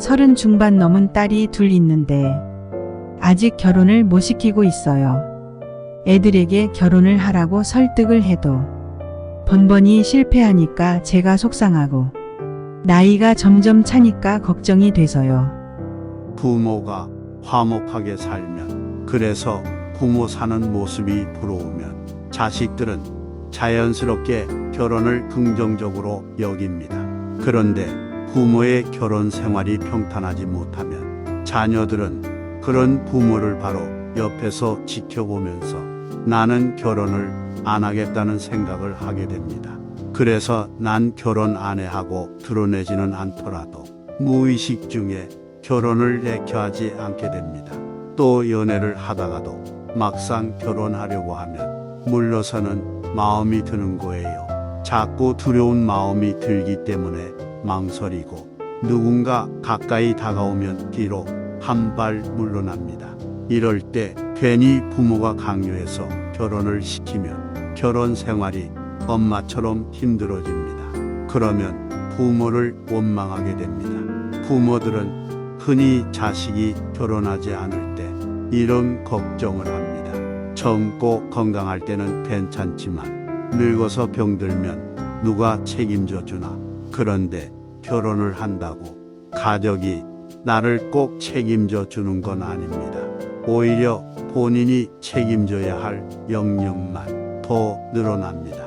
30 중반 넘은 딸이 둘 있는데 아직 결혼을 못 시키고 있어요. 애들에게 결혼을 하라고 설득을 해도 번번이 실패하니까 제가 속상하고 나이가 점점 차니까 걱정이 돼서요. 부모가 화목하게 살면, 그래서 부모 사는 모습이 부러우면 자식들은 자연스럽게 결혼을 긍정적으로 여깁니다. 그런데 부모의 결혼 생활이 평탄하지 못하면 자녀들은 그런 부모를 바로 옆에서 지켜보면서 나는 결혼을 안 하겠다는 생각을 하게 됩니다. 그래서 난 결혼 안 해 하고 드러내지는 않더라도 무의식 중에 결혼을 내켜하지 않게 됩니다. 또 연애를 하다가도 막상 결혼하려고 하면 물러서는 마음이 드는 거예요. 자꾸 두려운 마음이 들기 때문에 망설이고 누군가 가까이 다가오면 뒤로 한 발 물러납니다. 이럴 때 괜히 부모가 강요해서 결혼을 시키면 결혼 생활이 엄마처럼 힘들어집니다. 그러면 부모를 원망하게 됩니다. 부모들은 흔히 자식이 결혼하지 않을 때 이런 걱정을 합니다. 젊고 건강할 때는 괜찮지만 늙어서 병들면 누가 책임져 주나. 그런데 결혼을 한다고 가족이 나를 꼭 책임져 주는 건 아닙니다. 오히려 본인이 책임져야 할 영역만 더 늘어납니다.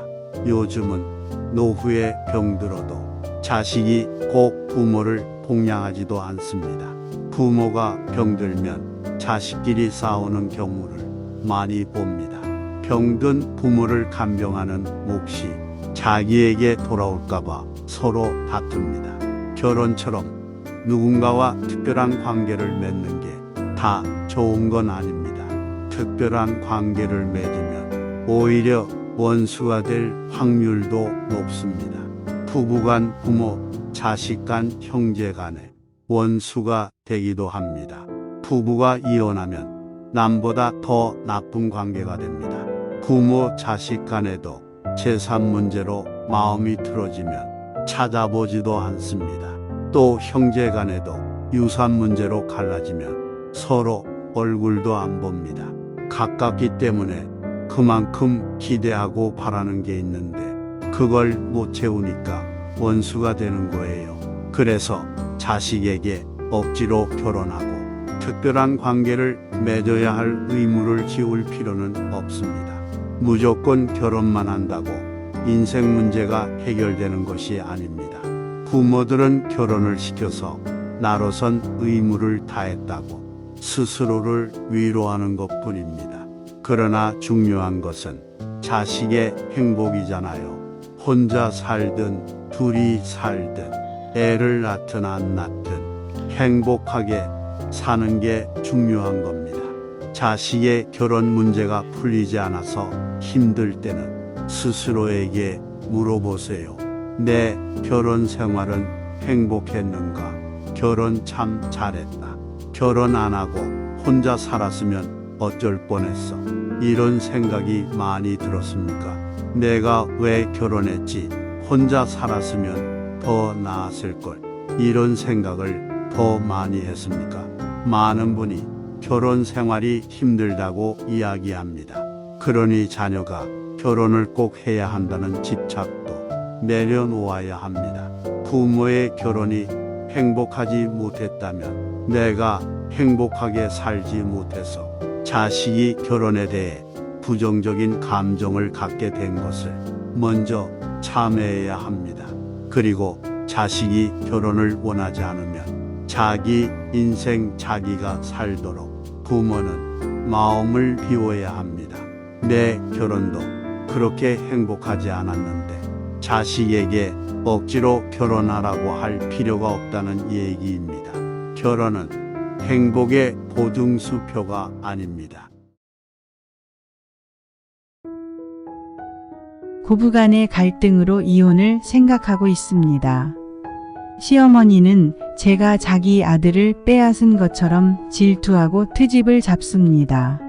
요즘은 노후에 병들어도 자식이 꼭 부모를 복양하지도 않습니다. 부모가 병들면 자식끼리 싸우는 경우를 많이 봅니다. 병든 부모를 간병하는 몫이 자기에게 돌아올까봐 서로 다툽니다. 결혼처럼 누군가와 특별한 관계를 맺는 게 다 좋은 건 아닙니다. 특별한 관계를 맺으면 오히려 원수가 될 확률도 높습니다. 부부간, 부모, 자식간, 형제간에 원수가 되기도 합니다. 부부가 이혼하면 남보다 더 나쁜 관계가 됩니다. 부모, 자식 간에도 재산 문제로 마음이 틀어지면 찾아보지도 않습니다. 또 형제 간에도 유산 문제로 갈라지면 서로 얼굴도 안 봅니다. 가깝기 때문에 그만큼 기대하고 바라는 게 있는데 그걸 못 채우니까 원수가 되는 거예요. 그래서 자식에게 억지로 결혼하고 특별한 관계를 맺어야 할 의무를 지울 필요는 없습니다. 무조건 결혼만 한다고 인생 문제가 해결되는 것이 아닙니다. 부모들은 결혼을 시켜서 나로선 의무를 다했다고 스스로를 위로하는 것뿐입니다. 그러나 중요한 것은 자식의 행복이잖아요. 혼자 살든 둘이 살든 애를 낳든 안 낳든 행복하게 사는 게 중요한 겁니다. 자식의 결혼 문제가 풀리지 않아서 힘들 때는 스스로에게 물어보세요. 내 결혼 생활은 행복했는가? 결혼 참 잘했다. 결혼 안 하고 혼자 살았으면 어쩔 뻔했어. 이런 생각이 많이 들었습니까? 내가 왜 결혼했지? 혼자 살았으면 더 나았을걸. 이런 생각을 더 많이 했습니까? 많은 분이 결혼 생활이 힘들다고 이야기합니다. 그러니 자녀가 결혼을 꼭 해야 한다는 집착도 내려놓아야 합니다. 부모의 결혼이 행복하지 못했다면 내가 행복하게 살지 못해서 자식이 결혼에 대해 부정적인 감정을 갖게 된 것을 먼저 참회해야 합니다. 그리고 자식이 결혼을 원하지 않으면 자기 인생 자기가 살도록 부모는 마음을 비워야 합니다. 내 결혼도 그렇게 행복하지 않았는데 자식에게 억지로 결혼하라고 할 필요가 없다는 얘기입니다. 결혼은 행복의 보증수표가 아닙니다. 고부간의 갈등으로 이혼을 생각하고 있습니다. 시어머니는 제가 자기 아들을 빼앗은 것처럼 질투하고 트집을 잡습니다.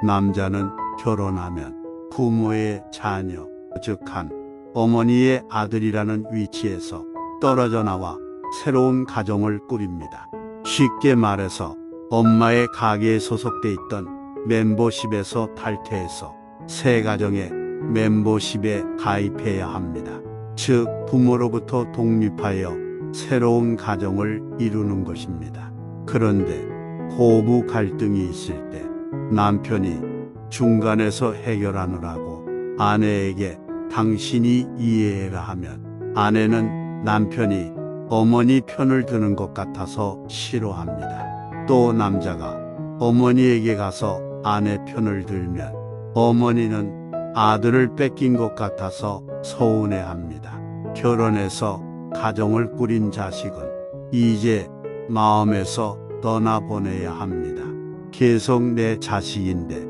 남자는 결혼하면 부모의 자녀, 즉 한 어머니의 아들이라는 위치에서 떨어져 나와 새로운 가정을 꾸립니다. 쉽게 말해서 엄마의 가게에 소속돼 있던 멤버십에서 탈퇴해서 새 가정의 멤버십에 가입해야 합니다. 즉, 부모로부터 독립하여 새로운 가정을 이루는 것입니다. 그런데 고부 갈등이 있을 때 남편이 중간에서 해결하느라고 아내에게 당신이 이해해라 하면 아내는 남편이 어머니 편을 드는 것 같아서 싫어합니다. 또 남자가 어머니에게 가서 아내 편을 들면 어머니는 아들을 뺏긴 것 같아서 서운해합니다. 결혼해서 가정을 꾸린 자식은 이제 마음에서 떠나보내야 합니다. 계속 내 자식인데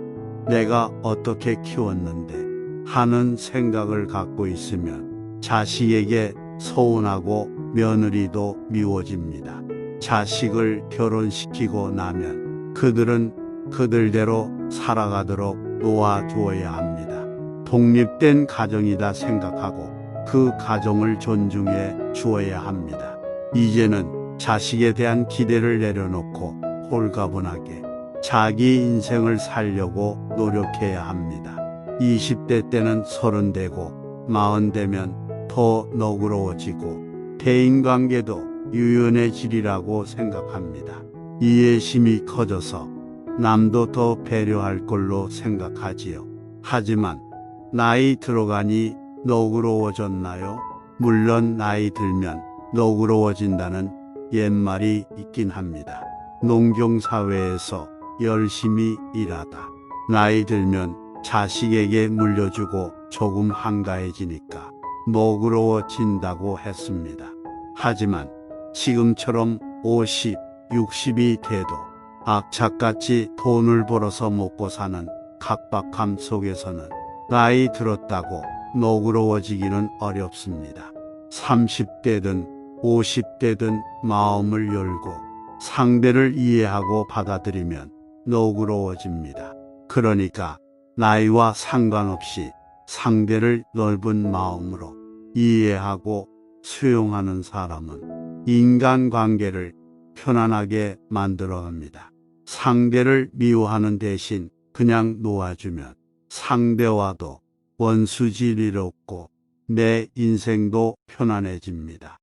내가 어떻게 키웠는데 하는 생각을 갖고 있으면 자식에게 서운하고 며느리도 미워집니다. 자식을 결혼시키고 나면 그들은 그들대로 살아가도록 놓아주어야 합니다. 독립된 가정이다 생각하고 그 가정을 존중해 주어야 합니다. 이제는 자식에 대한 기대를 내려놓고 홀가분하게 자기 인생을 살려고 노력해야 합니다. 20대 때는 30대고 40대면 더 너그러워지고 대인관계도 유연해지리라고 생각합니다. 이해심이 커져서 남도 더 배려할 걸로 생각하지요. 하지만 나이 들어가니 너그러워졌나요? 물론 나이 들면 너그러워진다는 옛말이 있긴 합니다. 농경사회에서 열심히 일하다 나이 들면 자식에게 물려주고 조금 한가해지니까 너그러워진다고 했습니다. 하지만 지금처럼 50, 60이 돼도 악착같이 돈을 벌어서 먹고 사는 각박함 속에서는 나이 들었다고 너그러워지기는 어렵습니다. 30대든 50대든 마음을 열고 상대를 이해하고 받아들이면 너그러워집니다. 그러니까 나이와 상관없이 상대를 넓은 마음으로 이해하고 수용하는 사람은 인간관계를 편안하게 만들어갑니다. 상대를 미워하는 대신 그냥 놓아주면 상대와도 원수질이 없고 내 인생도 편안해집니다.